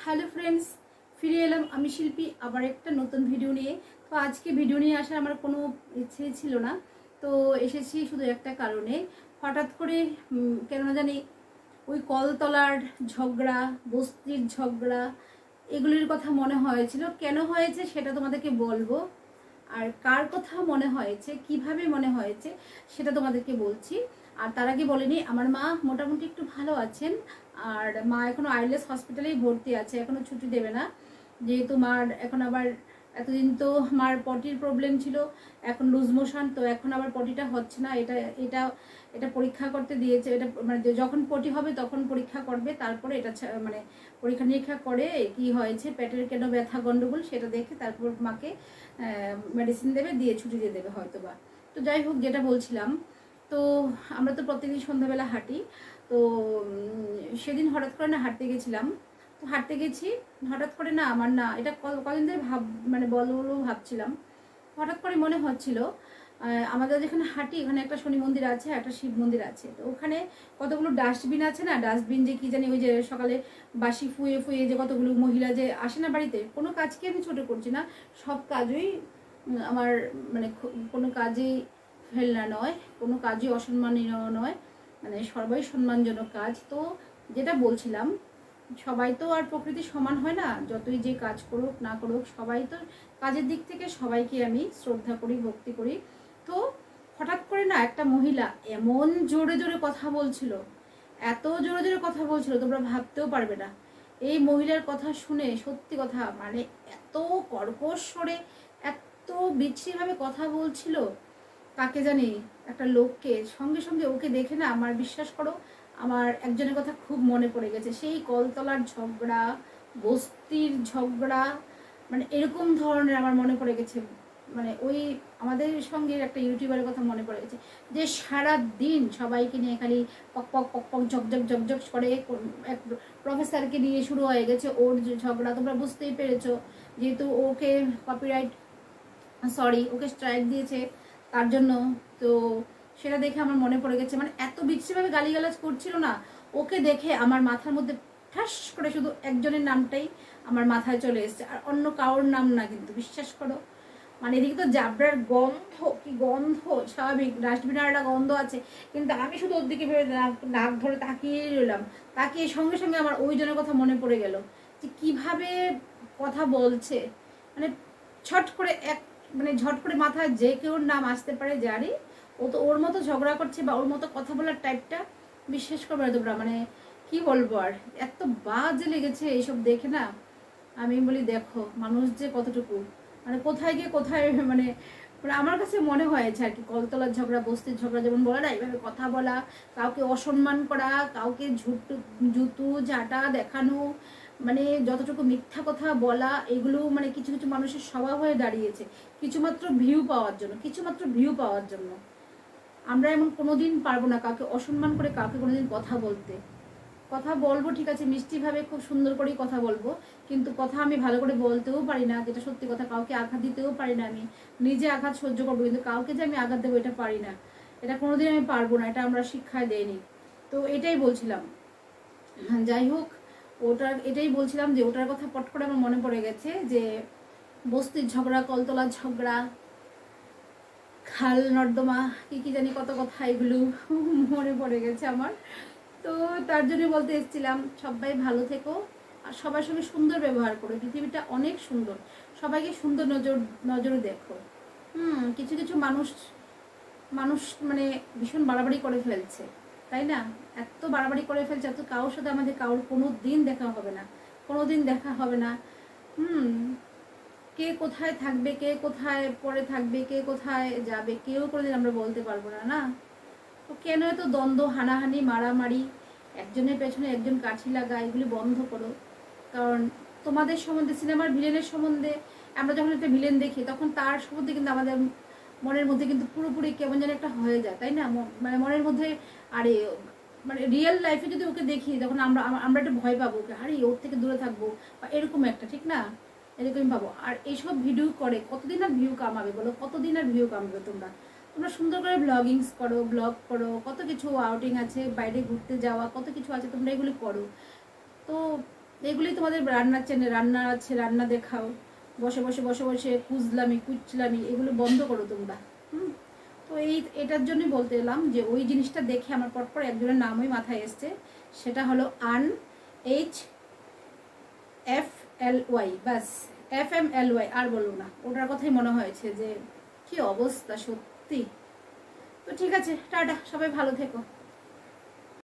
Hello friends, ফিরে এলাম আমি শিল্পী আবার একটা নতুন ভিডিও নিয়ে। তো আজকে ভিডিও নিয়ে আসার আমার কোনো ইচ্ছে ছিল না, তো এসেছি শুধু একটা কারণে। হঠাৎ করে কেন না জানি ওই কলতলার ঝগড়া, বস্তির ঝগড়া, এগুলির কথা মনে হয়েছিল। কেন হয়েছে সেটা তোমাদেরকে বলবো, আর কার কথা মনে হয়েছে, কিভাবে মনে হয়েছে সেটা তোমাদেরকে বলছি। আর তার আগে বলিনি, আমার মা মোটামুটি একটু ভালো আছেন, আর মা এখনো আইলেস হসপিটালেই ভর্তি আছে, এখনো ছুটি দেবে না। যেহেতু মার এখন আবার এতদিন তো মার পটির প্রবলেম ছিল, এখন লুজ মোশন, তো এখন আবার পটিটা হচ্ছে না। এটা এটা এটা পরীক্ষা করতে দিয়েছে। এটা মানে যখন পটি হবে তখন পরীক্ষা করবে, তারপরে এটা মানে পরীক্ষা নিরীক্ষা করে কি হয়েছে, পেটের কেন ব্যথা গন্ডগোল সেটা দেখে তারপর মাকে মেডিসিন দেবে, দিয়ে ছুটি দিয়ে দেবে হয়তো বা। তো যাই হোক, যেটা বলছিলাম, তো আমরা তো প্রতিদিন সন্ধ্যাবেলা হাঁটি। তো সেদিন হঠাৎ করে না হাঁটতে গেছিলাম, তো হাঁটতে গেছি হঠাৎ করে না, আমার না এটা কদিন ধরে মানে বলবো ভাবছিলাম। হঠাৎ করে মনে হচ্ছিল আমাদের যেখানে হাঁটি এখানে একটা শনি মন্দির আছে, একটা শিব মন্দির আছে। তো ওখানে কতগুলো ডাস্টবিন আছে না, ডাস্টবিন যে কি জানি, ওই যে সকালে বাসি ফুয়ে ফুয়ে যে কতগুলো মহিলা যে আসে না বাড়িতে, কোনো কাজকে আমি ছোট করছি না, সব কাজই আমার মানে কোনো কাজেই ফেলনা নয়, কোনো কাজই অসম্মানীয় নয়, মানে সবাই সম্মানজনক কাজ। তো যেটা বলছিলাম, সবাই তো আর প্রকৃতি সমান হয় না, যতই যে কাজ করুক না করুক সবাই তো কাজের দিক থেকে সবাইকে আমি শ্রদ্ধা করি, ভক্তি করি। তো হঠাৎ করে না একটা মহিলা এমন জোরে জোরে কথা বলছিল, এত জোরে জোরে কথা বলছিল তোমরা ভাবতেও পারবে না। এই মহিলার কথা শুনে সত্যি কথা মানে এত কর্কশ স্বরে, এত বিচ্ছিরিভাবে কথা বলছিল, কাকে জানি একটা লোককে, সঙ্গে সঙ্গে ওকে দেখে না আমার বিশ্বাস করো আমার একজনের কথা খুব মনে পড়ে গেছে। সেই কলতলার ঝগড়া, বস্তির ঝগড়া, মানে এরকম ধরনের আমার মনে পড়ে গেছে। মানে ওই আমাদের সঙ্গে একটা ইউটিউবারের কথা মনে পড়ে গেছে, যে সারা দিন সবাইকে নিয়ে খালি পক পক পক পক ঝকঝক ঝকঝক করে। এক প্রফেসরকে নিয়ে শুরু হয়ে গেছে ওর যে ঝগড়া, তোমরা বুঝতেই পেরেছো, যেহেতু ওকে কপিরাইট ওকে স্ট্রাইক দিয়েছে তার জন্য। তো সেটা দেখে আমার মনে পড়ে গেছে, মানে এত বিচ্ছিরিভাবে গালিগালাজ করছিল না, ওকে দেখে আমার মাথার মধ্যে ঠাস করে শুধু একজনের নামটাই আমার মাথায় চলে এসেছে, আর অন্য কারোর নাম না। কিন্তু বিশ্বাস করো, মানে এদিকে তো জাবরার গন্ধ, কি গন্ধ, স্বাভাবিক ডাস্টবিনের একটা গন্ধ আছে, কিন্তু আমি শুধু ওর দিকে ভেবে নাক ধরে তাকিয়ে রইলাম। তাকিয়ে সঙ্গে সঙ্গে আমার ওই জনের কথা মনে পড়ে গেল, যে কিভাবে কথা বলছে, মানে ছট করে মানে ঝট করে মাথায় যে কেউর নাম আসতে পারে যারই, ও তো ওর মতো ঝগড়া করছে বা ওর মতো কথা বলার টাইপটা বিশ্বাস করবে না তোমরা। মানে কি বলবো, আর এত বাজে লেগেছে এইসব দেখে না। আমি বলি দেখো মানুষ যে কতটুকু, মানে কোথায় গিয়ে কোথায়, মানে আমার কাছে মনে হয়েছে আর কি। কলতলার ঝগড়া, বস্তির ঝগড়া যেমন বলে না, এইভাবে কথা বলা, কাউকে অসম্মান করা, কাউকে জুতু ঝাঁটা দেখানো, মানে যতটুকু মিথ্যা কথা বলা, এগুলো মানে কিছু কিছু মানুষের স্বভাব হয়ে দাঁড়িয়েছে, কিছুমাত্র ভিউ পাওয়ার জন্য, কিছুমাত্র ভিউ পাওয়ার জন্য। আমরা এমন কোনোদিন পারবো না কাউকে অসম্মান করে কাউকে কোনোদিন কথা বলতে। কথা বলবো ঠিক আছে, মিষ্টিভাবে খুব সুন্দর করেই কথা বলবো, কিন্তু কথা আমি ভালো করে বলতেও পারি না, যেটা সত্যি কথা। কাউকে আঘাত দিতেও পারি না, আমি নিজে আঘাত সহ্য করবো, কিন্তু কাউকে যে আমি আঘাত দেবো এটা পারি না, এটা কোনোদিন আমি পারবো না, এটা আমরা শিক্ষায় দেয়নি। তো এটাই বলছিলাম। যাই হোক, এটাই বলছিলাম যে ওটার কথা পট করে আমার মনে পড়ে গেছে, যে বস্তির ঝগড়া, কলতলার ঝগড়া, খাল নর্দমা, কি কি জানি কত কথা, এগুলো মনে পড়ে গেছে আমার। তো তার জন্য বলতে এসেছিলাম, সবাই ভালো থেকো আর সবার সঙ্গে সুন্দর ব্যবহার করো, পৃথিবীটা অনেক সুন্দর, সবাইকে সুন্দর নজরে দেখো। কিছু কিছু মানুষ মানে ভীষণ বাড়াবাড়ি করে ফেলছে, তাই না? এত বাড়াবাড়ি করে ফেলছে, এত কারোর সাথে আমাদের কারোর কোনো দিন দেখা হবে না, কোনো দিন দেখা হবে না। কে কোথায় থাকবে, কে কোথায় পরে থাকবে, কে কোথায় যাবে, কেউ কোনোদিন আমরা বলতে পারবো না, না? তো কেন এত দ্বন্দ্ব, হানাহানি, মারামারি, একজনের পেছনে একজন কাঠি লাগা, এগুলি বন্ধ করো। কারণ তোমাদের সম্বন্ধে, সিনেমার ভিলেনের সম্বন্ধে আমরা যখন একটা ভিলেন দেখি, তখন তার সম্বন্ধে কিন্তু আমাদের মনের মধ্যে কিন্তু পুরোপুরি কেমন যেন একটা হয়ে যায়, তাই না? মানে মনের মধ্যে, আরে মানে রিয়েল লাইফে যদি ওকে দেখি, তখন আমরা একটা ভয় পাবো, ওকে আরে ওর থেকে দূরে থাকবো বা এরকম একটা, ঠিক না? এরকমই পাবো। আর এইসব ভিডিও করে কতদিন আর ভিউ কামাবে বলো, কতদিন আর ভিউ কামাবে? তোমরা সুন্দর করে ব্লগিংস করো, ব্লগ করো, কত কিছু আউটিং আছে, বাইরে ঘুরতে যাওয়া, কত কিছু আছে, তোমরা এগুলি করো। তো এগুলি তোমাদের রান্নার চ্যানেল, রান্না আছে, রান্না দেখাও, বসে বসে বসে বসে কুচলামি এগুলো বন্ধ করো তোমরা। তো এটার জন্যই বলতে এলাম যে ওই জিনিসটা দেখে আমার পরপর একজনের নামই মাথায় এসছে, সেটা হলো HFLY, ব্যাস FMLY, আর বলবো না, ওটার কথাই মনে হয়েছে যে কি অবস্থা সত্যি। তো ঠিক আছে, টাটা, সবাই ভালো থেকো।